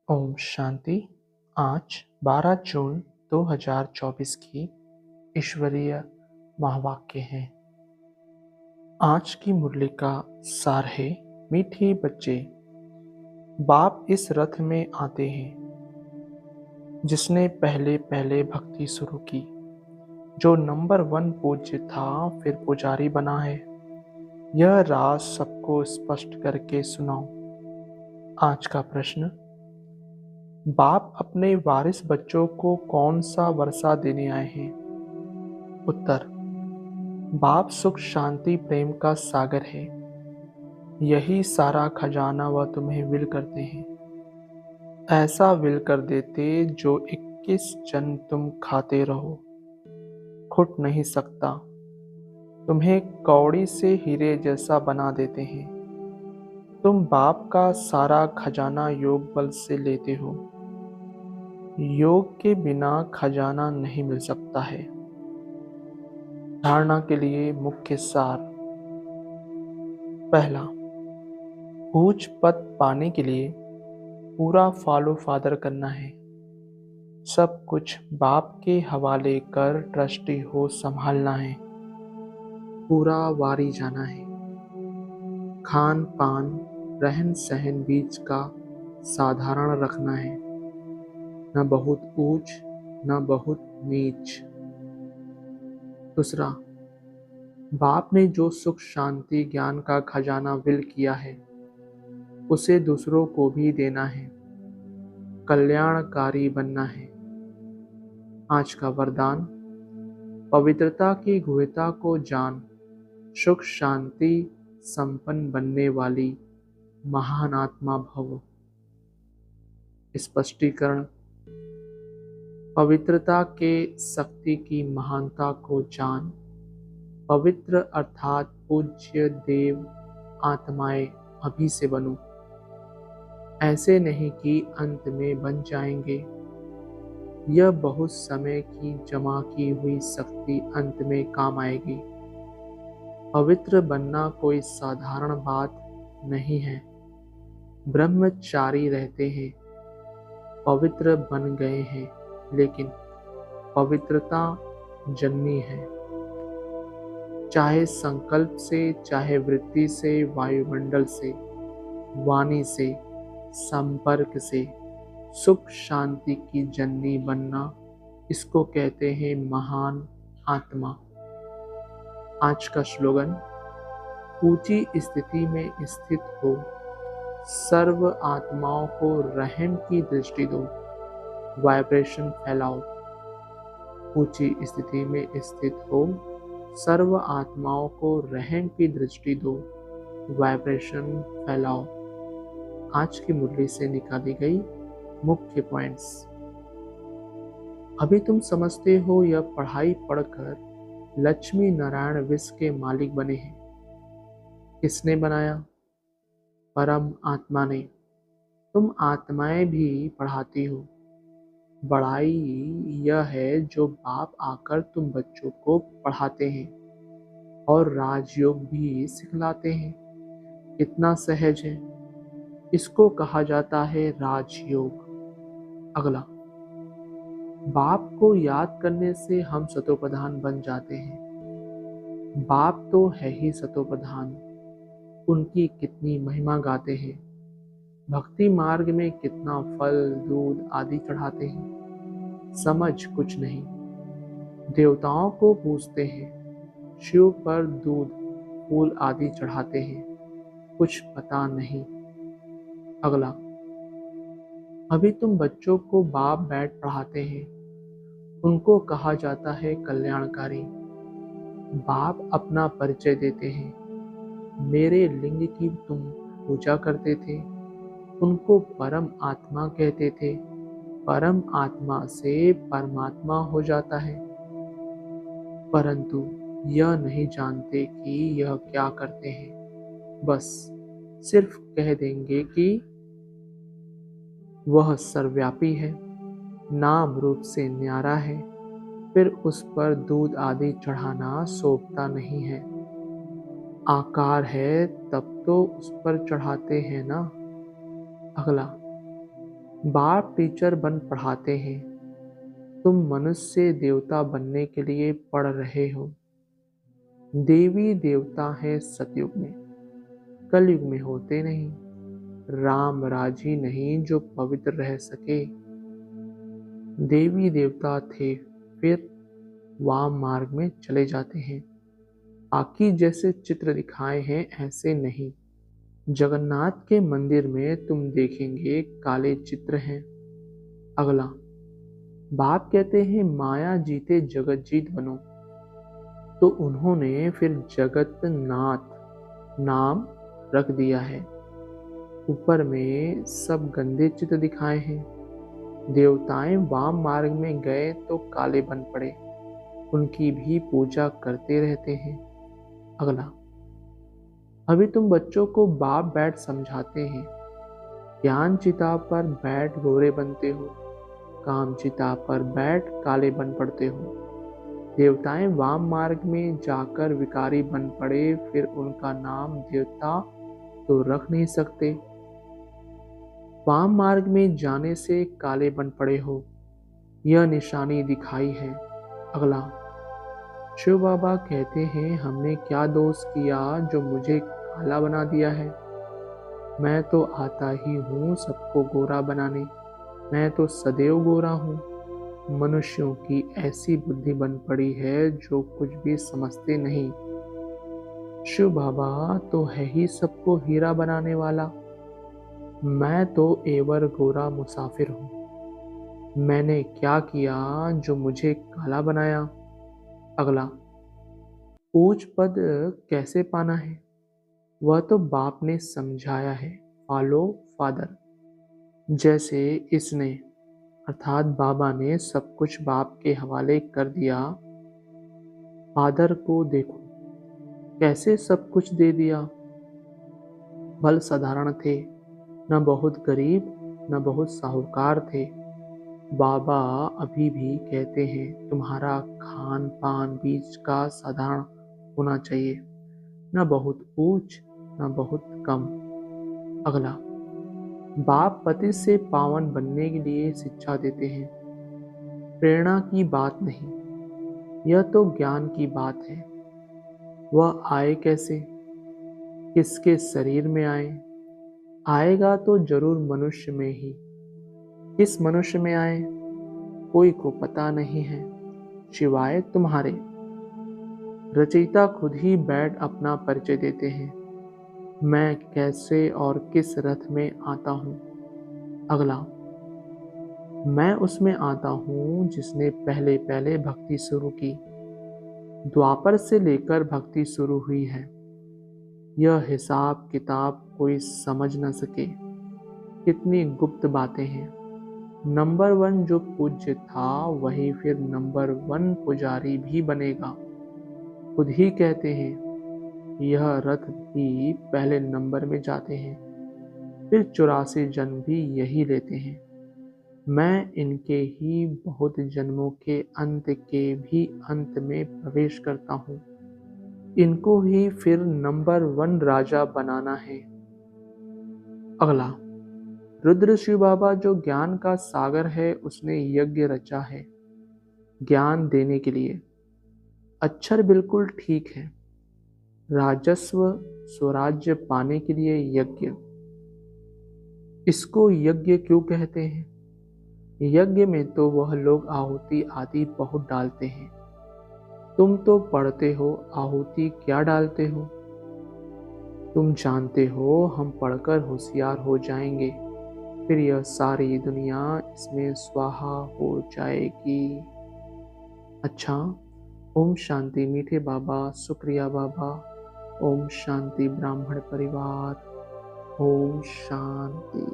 ओम शांति। आज 12 जून 2024 की ईश्वरीय महावाक्य है। आज की मुरली का सार है, मीठे बच्चे, बाप इस रथ में आते हैं जिसने पहले पहले भक्ति शुरू की, जो नंबर 1 पूज्य था फिर पुजारी बना है। यह राज सबको स्पष्ट करके सुनाओ। आज का प्रश्न, बाप अपने वारिस बच्चों को कौन सा वर्षा देने आए हैं? उत्तर, बाप सुख शांति प्रेम का सागर है। यही सारा खजाना वह तुम्हें विल करते हैं। ऐसा विल कर देते जो 21 जन्म तुम खाते रहो, खुट नहीं सकता। तुम्हें कौड़ी से हीरे जैसा बना देते हैं। तुम बाप का सारा खजाना योग बल से लेते हो। योग के बिना खजाना नहीं मिल सकता है। धारणा के लिए मुख्य सार। पहला, ऊंच पद पाने के लिए पूरा फॉलो फादर करना है। सब कुछ बाप के हवाले कर ट्रस्टी हो संभालना है। पूरा वारी जाना है। खान पान रहन सहन बीच का साधारण रखना है, न बहुत ऊंच न बहुत नीच। दूसरा, बाप ने जो सुख शांति ज्ञान का खजाना विल किया है उसे दूसरों को भी देना है। कल्याणकारी बनना है। आज का वरदान, पवित्रता की गुह्यता को जान सुख शांति संपन्न बनने वाली महान आत्मा भव। स्पष्टीकरण, पवित्रता के शक्ति की महानता को जान। पवित्र अर्थात पूज्य देव आत्माएं अभी से बनो। ऐसे नहीं कि अंत में बन जाएंगे। यह बहुत समय की जमा की हुई शक्ति अंत में काम आएगी। पवित्र बनना कोई साधारण बात नहीं है। ब्रह्मचारी रहते हैं, पवित्र बन गए हैं, लेकिन पवित्रता जन्मी है। चाहे संकल्प से, चाहे वृत्ति से, वायुमंडल से, वाणी से, संपर्क से सुख शांति की जननी बनना, इसको कहते हैं महान आत्मा। आज का स्लोगन, ऊंची स्थिति में स्थित हो, सर्व आत्माओं को रहम की दृष्टि दो, वाइब्रेशन फैलाओ। ऊंची स्थिति में स्थित हो, सर्व आत्माओं को रहम की दृष्टि दो, वाइब्रेशन फैलाओ। आज की मुरली से निकाली गई मुख्य पॉइंट्स। अभी तुम समझते हो यह पढ़ाई पढ़कर लक्ष्मी नारायण विश्व के मालिक बने हैं। किसने बनाया? परम आत्मा ने। तुम आत्माएं भी पढ़ाती हो। बड़ाई यह है जो बाप आकर तुम बच्चों को पढ़ाते हैं और राजयोग भी सिखलाते हैं। कितना सहज है। इसको कहा जाता है राजयोग। अगला, बाप को याद करने से हम सतोप्रधान बन जाते हैं। बाप तो है ही सतोप्रधान। उनकी कितनी महिमा गाते हैं। भक्ति मार्ग में कितना फल दूध आदि चढ़ाते हैं। समझ कुछ नहीं। देवताओं को पूजते हैं, शिव पर दूध फूल आदि चढ़ाते हैं। कुछ पता नहीं। अगला, अभी तुम बच्चों को बाप बैठ पढ़ाते हैं। उनको कहा जाता है कल्याणकारी। बाप अपना परिचय देते हैं। मेरे लिंग की तुम पूजा करते थे। उनको परम आत्मा कहते थे। परम आत्मा से परमात्मा हो जाता है, परंतु यह नहीं जानते कि यह क्या करते हैं। बस सिर्फ कह देंगे कि वह सर्वव्यापी है, नाम रूप से न्यारा है, फिर उस पर दूध आदि चढ़ाना शोभता नहीं है। आकार है तब तो उस पर चढ़ाते हैं ना। अगला, बाप टीचर बन पढ़ाते हैं, तुम मनुष्य से देवता बनने के लिए पढ़ रहे हो। देवी देवता है सतयुग में, कलयुग में होते नहीं। राम राजी नहीं जो पवित्र रह सके। देवी देवता थे, फिर वाम मार्ग में चले जाते हैं। बाकी जैसे चित्र दिखाए हैं ऐसे नहीं। जगन्नाथ के मंदिर में तुम देखेंगे काले चित्र हैं। अगला, बाप कहते हैं माया जीते जगत जीत बनो, तो उन्होंने फिर जगत नाथ नाम रख दिया है। ऊपर में सब गंदे चित्र दिखाए हैं। देवताएं वाम मार्ग में गए तो काले बन पड़े, उनकी भी पूजा करते रहते हैं। अगला, अभी तुम बच्चों को बाप बैठ समझाते हैं। ज्ञान चिता पर बैठ गोरे बनते हो, काम चिता पर बैठ काले बन पड़ते हो। देवताएं वाम मार्ग में जाकर विकारी बन पड़े, फिर उनका नाम देवता तो रख नहीं सकते। वाम मार्ग में जाने से काले बन पड़े हो, यह निशानी दिखाई है। अगला, शिव बाबा कहते हैं हमने क्या दोष किया जो मुझे काला बना दिया है। मैं तो आता ही हूँ सबको गोरा बनाने, मैं तो सदैव गोरा हूँ। मनुष्यों की ऐसी बुद्धि बन पड़ी है जो कुछ भी समझते नहीं। शिव बाबा तो है ही सबको हीरा बनाने वाला, मैं तो एवर गोरा मुसाफिर हूँ। मैंने क्या किया जो मुझे काला बनाया। अगला, ऊंच पद कैसे पाना है, वह तो बाप ने समझाया है। Follow father. जैसे इसने अर्थात बाबा ने सब कुछ बाप के हवाले कर दिया। फादर को देखो कैसे सब कुछ दे दिया। भल साधारण थे, न बहुत गरीब न बहुत साहूकार थे। बाबा अभी भी कहते हैं तुम्हारा खान पान बीच का साधारण होना चाहिए, न बहुत ऊंच न बहुत कम। अगला, बाप पति से पावन बनने के लिए शिक्षा देते हैं, प्रेरणा की बात नहीं, यह तो ज्ञान की बात है। वह आए कैसे, किसके शरीर में आए। आएगा तो जरूर मनुष्य में ही। किस मनुष्य में आए कोई को पता नहीं है सिवाय तुम्हारे। रचयिता खुद ही बैठ अपना परिचय देते हैं, मैं कैसे और किस रथ में आता हूँ। अगला, मैं उसमें आता हूँ जिसने पहले पहले भक्ति शुरू की। द्वापर से लेकर भक्ति शुरू हुई है, यह हिसाब किताब कोई समझ न सके। कितनी गुप्त बातें हैं। नंबर 1 जो पूज्य था वही फिर नंबर 1 पुजारी भी बनेगा। खुद ही कहते हैं यह रथ भी पहले नंबर में जाते हैं, फिर 84 जन्म भी यही लेते हैं। मैं इनके ही बहुत जन्मों के अंत के भी अंत में प्रवेश करता हूँ। इनको ही फिर नंबर 1 राजा बनाना है। अगला, रुद्र शिव बाबा जो ज्ञान का सागर है उसने यज्ञ रचा है ज्ञान देने के लिए। अक्षर बिल्कुल ठीक है, राजस्व स्वराज्य पाने के लिए यज्ञ। इसको यज्ञ क्यों कहते हैं। यज्ञ में तो वह लोग आहुति आदि बहुत डालते हैं, तुम तो पढ़ते हो आहुति क्या डालते हो। तुम जानते हो हम पढ़कर होशियार हो जाएंगे, फिर यह सारी दुनिया इसमें स्वाहा हो जाएगी। अच्छा, ओम शांति मीठे बाबा, शुक्रिया बाबा। ओम शांति ब्राह्मण परिवार, ओम शांति।